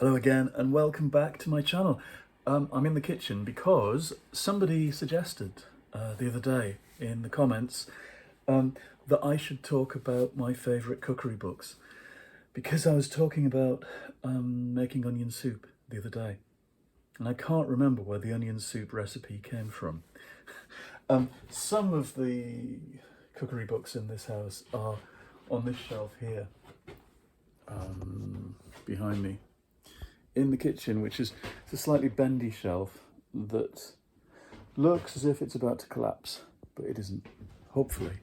Hello again and welcome back to my channel. I'm in the kitchen because somebody suggested the other day in the comments that I should talk about my favourite cookery books, because I was talking about making onion soup the other day and I can't remember where the onion soup recipe came from. Some of the cookery books in this house are on this shelf here behind me in the kitchen, which is a slightly bendy shelf that looks as if it's about to collapse, but it isn't, hopefully.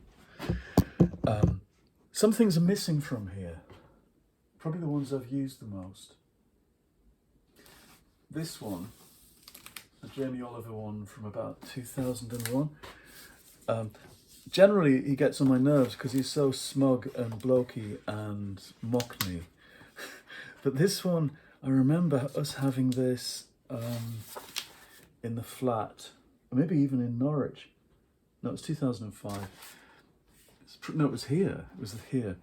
Some things are missing from here, probably the ones I've used the most. This one, a Jamie Oliver one from about 2001. Generally he gets on my nerves because he's so smug and blokey and mockney. But this one, I remember us having this in the flat, or maybe even in Norwich. No, it was 2005. No, it was here. It was here.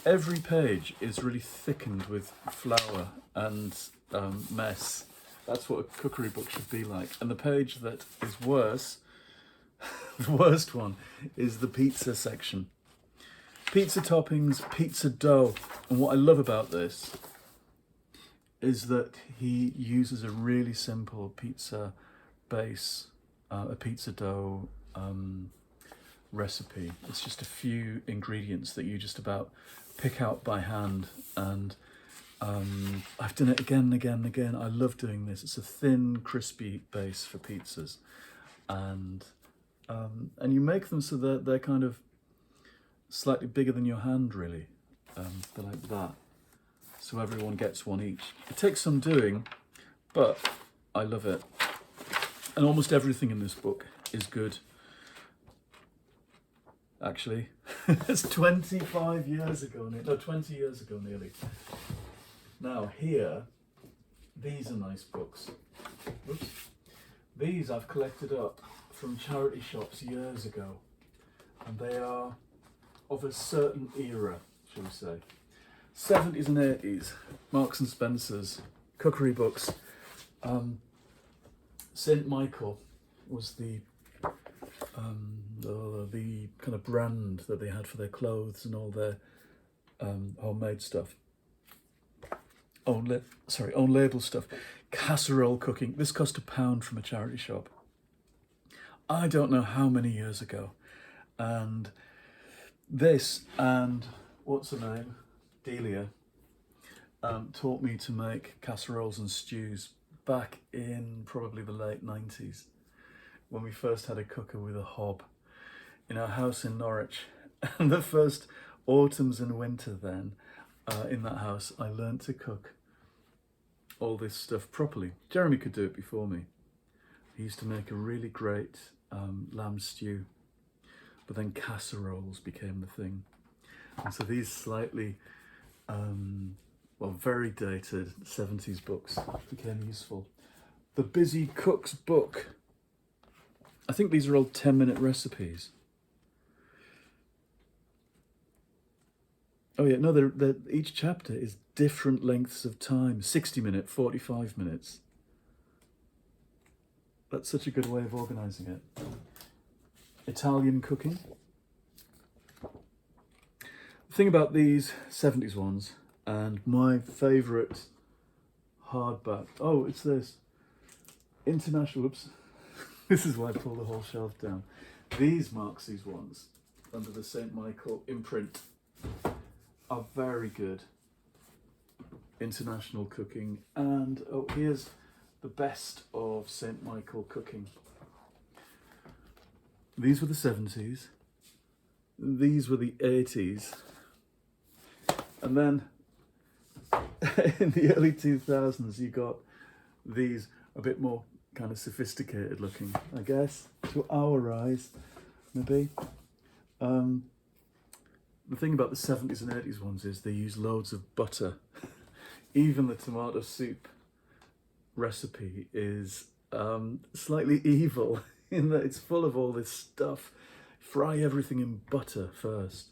Every page is really thickened with flour and mess. That's what a cookery book should be like. And the page that is worse, the worst one, is the pizza section. Pizza toppings, pizza dough. And what I love about this is that he uses a really simple pizza base, a pizza dough recipe. It's just a few ingredients that you just about pick out by hand, and I've done it again and again and again. I love doing this. It's a thin, crispy base for pizzas, and you make them so that they're kind of slightly bigger than your hand, really. They're like that. So everyone gets one each. It takes some doing, but I love it. And almost everything in this book is good. Actually, it's 25 years ago, no, 20 years ago nearly. Now here, these are nice books. Oops. These I've collected up from charity shops years ago, and they are of a certain era, shall we say. 70s and 80s, Marks and Spencer's, cookery books. St. Michael was the kind of brand that they had for their clothes and all their homemade stuff. Own label stuff. Casserole cooking. This cost £1 from a charity shop. I don't know how many years ago. And this and what's her name? Delia taught me to make casseroles and stews back in probably the late 90s, when we first had a cooker with a hob in our house in Norwich. And the first autumns and winter then in that house, I learned to cook all this stuff properly. Jeremy could do it before me. He used to make a really great lamb stew, but then casseroles became the thing. And so these slightly very dated 70s books became useful. The Busy Cook's Book. I think these are all 10-minute recipes. Oh yeah, no, each chapter is different lengths of time. 60 minutes, 45 minutes. That's such a good way of organising it. Italian cooking. The thing about these 70s ones, and my favourite hardback, oh, it's this. International, whoops. This is why I pull the whole shelf down. These Marxies ones, under the St. Michael imprint, are very good. International cooking. And oh, here's the best of St. Michael cooking. These were the 70s. These were the 80s. And then in the early 2000s, you got these a bit more kind of sophisticated looking, I guess, to our eyes, maybe. The thing about the 70s and 80s ones is they use loads of butter. Even the tomato soup recipe is slightly evil in that it's full of all this stuff. Fry everything in butter first.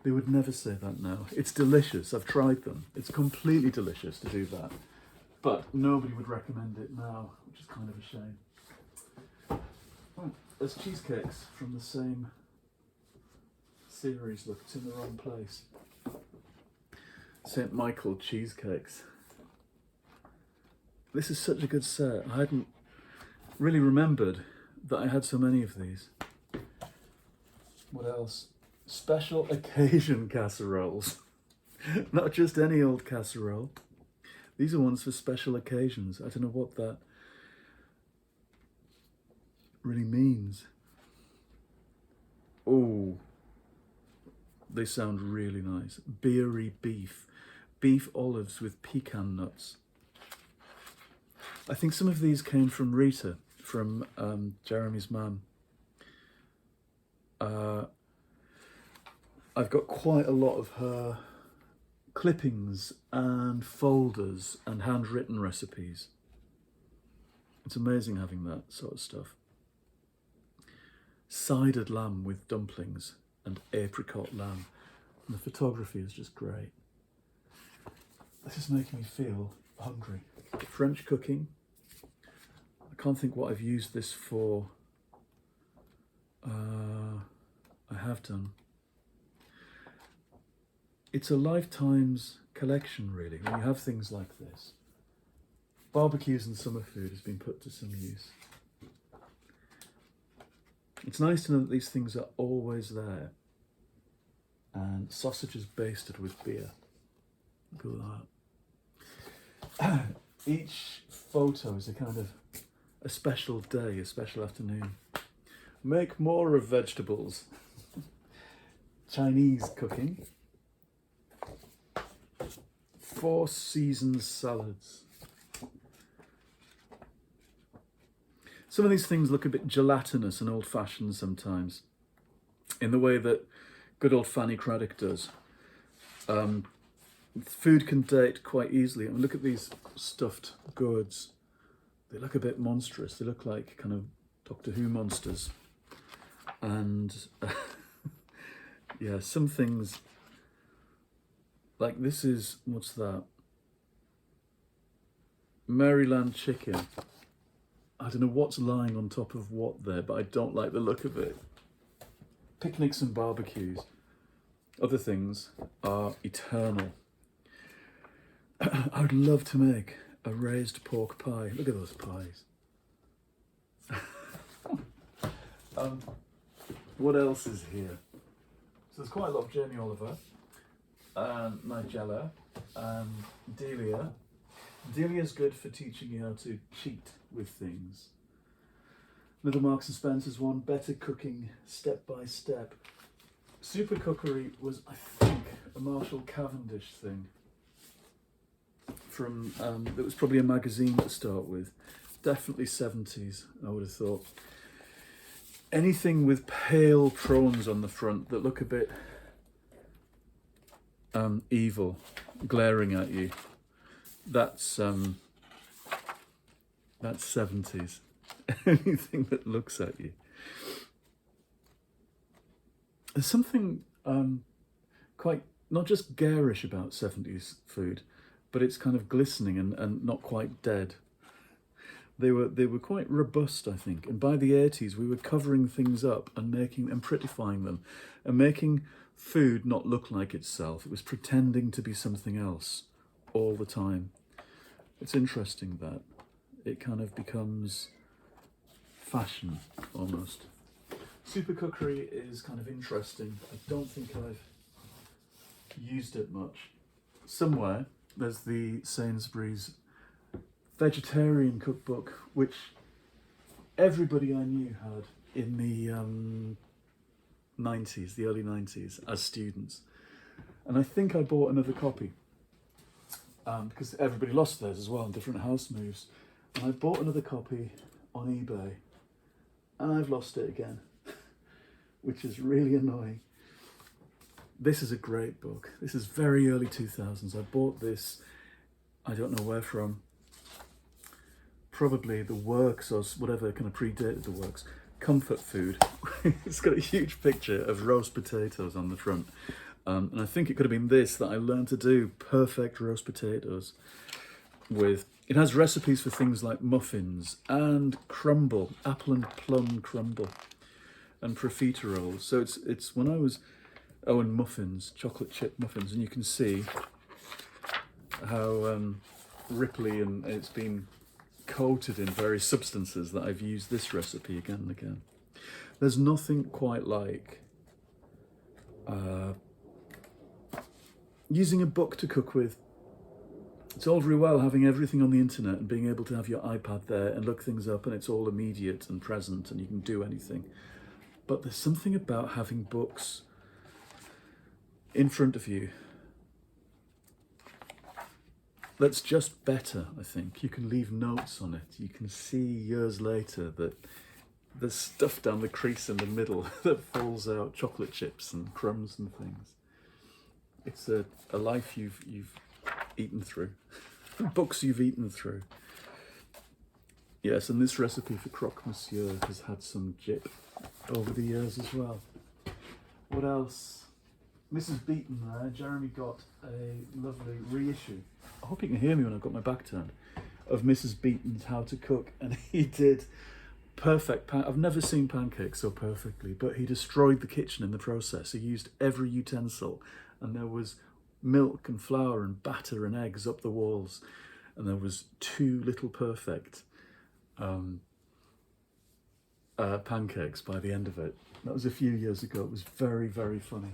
They would never say that now. It's delicious. I've tried them. It's completely delicious to do that. but nobody would recommend it now, which is kind of a shame. Oh, there's cheesecakes from the same series. Look, it's in the wrong place. St. Michael cheesecakes. This is such a good set. I hadn't really remembered that I had so many of these. What else? Special occasion casseroles. Not just any old casserole. These are ones for special occasions. I don't know what that really means. Oh, they sound really nice. Beery beef. Beef olives with pecan nuts. I think some of these came from Rita, from Jeremy's mum. I've got quite a lot of her clippings and folders and handwritten recipes. It's amazing having that sort of stuff. Cidered lamb with dumplings and apricot lamb. And the photography is just great. This is making me feel hungry. French cooking. I can't think what I've used this for. I have done. It's a lifetime's collection, really, when you have things like this. Barbecues and summer food has been put to some use. It's nice to know that these things are always there. And sausages basted with beer. Look at that. Each photo is a kind of a special day, a special afternoon. Make more of vegetables. Chinese cooking. 4 seasons salads. Some of these things look a bit gelatinous and old-fashioned sometimes, in the way that good old Fanny Craddock does. Food can date quite easily. I mean, look at these stuffed gourds. They look a bit monstrous. They look like kind of Doctor Who monsters. And yeah, some things, like this is, what's that? Maryland chicken. I don't know what's lying on top of what there, but I don't like the look of it. Picnics and barbecues. Other things are eternal. I would love to make a raised pork pie. Look at those pies. What else is here? So there's quite a lot of Jamie Oliver, and Nigella, and Delia. Delia's good for teaching you how to cheat with things. Another Marks and Spencer's one, Better Cooking Step by Step. Super Cookery was, I think, a Marshall Cavendish thing. From that was probably a magazine to start with. Definitely 70s, I would have thought. Anything with pale prawns on the front that look a bit evil, glaring at you. That's 70s. Anything that looks at you. There's something quite, not just garish about 70s food, but it's kind of glistening and not quite dead. They were quite robust, I think. And by the 80s, we were covering things up and prettifying them and making food not look like itself. It was pretending to be something else all the time. It's interesting that it kind of becomes fashion almost. Super Cookery is kind of interesting. I don't think I've used it much. Somewhere there's the Sainsbury's vegetarian cookbook, which everybody I knew had in the 90s, the early 90s, as students. And I think I bought another copy because everybody lost theirs as well in different house moves. And I bought another copy on eBay and I've lost it again, which is really annoying. This is a great book. This is very early 2000s. I bought this, I don't know where from, probably the Works or whatever kind of predated the Works. Comfort food. It's got a huge picture of roast potatoes on the front. And I think it could have been this that I learned to do perfect roast potatoes. it has recipes for things like muffins and crumble, apple and plum crumble, and profiteroles. So it's when I was, and muffins, chocolate chip muffins, and you can see how ripply and it's been coated in various substances that I've used this recipe again and again. There's nothing quite like using a book to cook with. It's all very well having everything on the internet and being able to have your iPad there and look things up and it's all immediate and present and you can do anything. But there's something about having books in front of you that's just better, I think. You can leave notes on it. You can see years later that there's stuff down the crease in the middle that falls out, chocolate chips and crumbs and things. It's a life you've eaten through, books you've eaten through. Yes, and this recipe for croque monsieur has had some jip over the years as well. What else? Mrs. Beaton there, Jeremy got a lovely reissue. I hope you can hear me when I've got my back turned, of Mrs. Beaton's How to Cook, and he did perfect I've never seen pancakes so perfectly, but he destroyed the kitchen in the process. He used every utensil, and there was milk and flour and batter and eggs up the walls, and there was two little perfect pancakes by the end of it. That was a few years ago. It was very, very funny.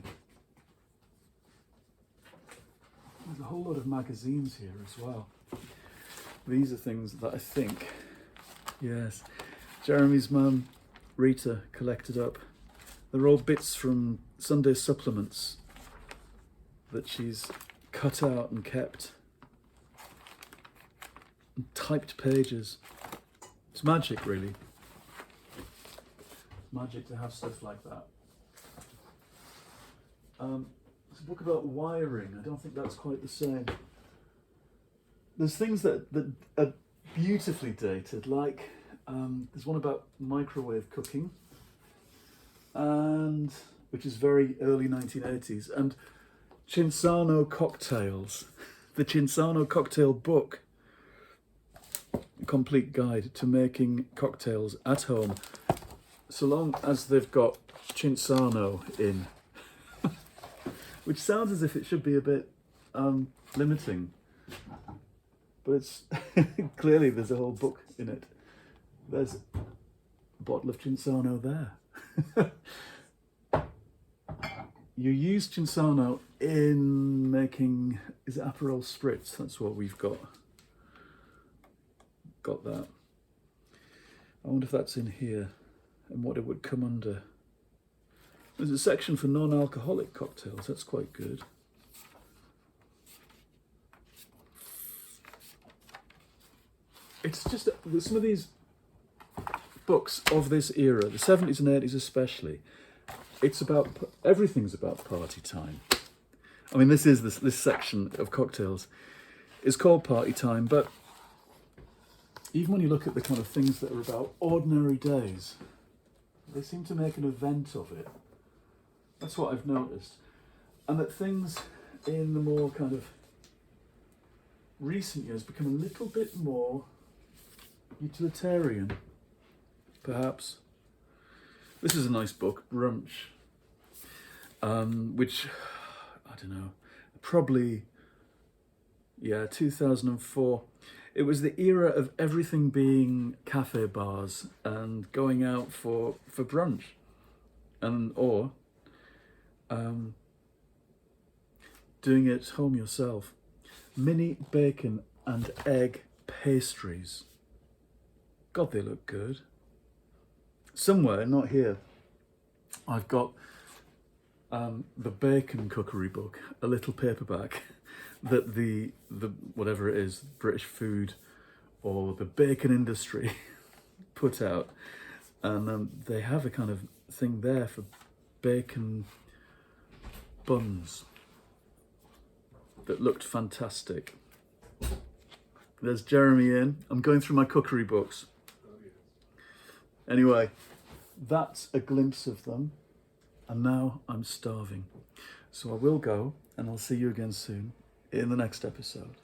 There's a whole lot of magazines here as well. These are things that I think, yes, Jeremy's mum, Rita, collected up. They're all bits from Sunday supplements that she's cut out and kept. And typed pages. It's magic, really. Magic to have stuff like that. It's a book about wiring. I don't think that's quite the same. There's things that are beautifully dated, like there's one about microwave cooking, and which is very early 1980s, and Cinzano cocktails. The Cinzano cocktail book, a complete guide to making cocktails at home, so long as they've got Cinzano in. Which sounds as if it should be a bit limiting, but it's clearly there's a whole book in it. There's a bottle of Cinzano there. You use Cinzano in making, is it Aperol Spritz? That's what we've got. Got that. I wonder if that's in here and what it would come under. There's a section for non-alcoholic cocktails. That's quite good. It's just with some of these books of this era, the 70s and 80s especially, it's about, everything's about party time. I mean, this section of cocktails is called Party Time, but even when you look at the kind of things that are about ordinary days, they seem to make an event of it. That's what I've noticed. And that things in the more kind of recent years become a little bit more utilitarian, perhaps. This is a nice book, Brunch, which, I don't know, probably, 2004. It was the era of everything being cafe bars and going out for brunch, or doing it home yourself. Mini bacon and egg pastries. God, they look good. Somewhere, not here, I've got the bacon cookery book, a little paperback that the whatever it is, British Food or the bacon industry put out, and they have a kind of thing there for bacon buns that looked fantastic. There's Jeremy in. I'm going through my cookery books. Anyway, that's a glimpse of them, and now I'm starving. So I will go, and I'll see you again soon in the next episode.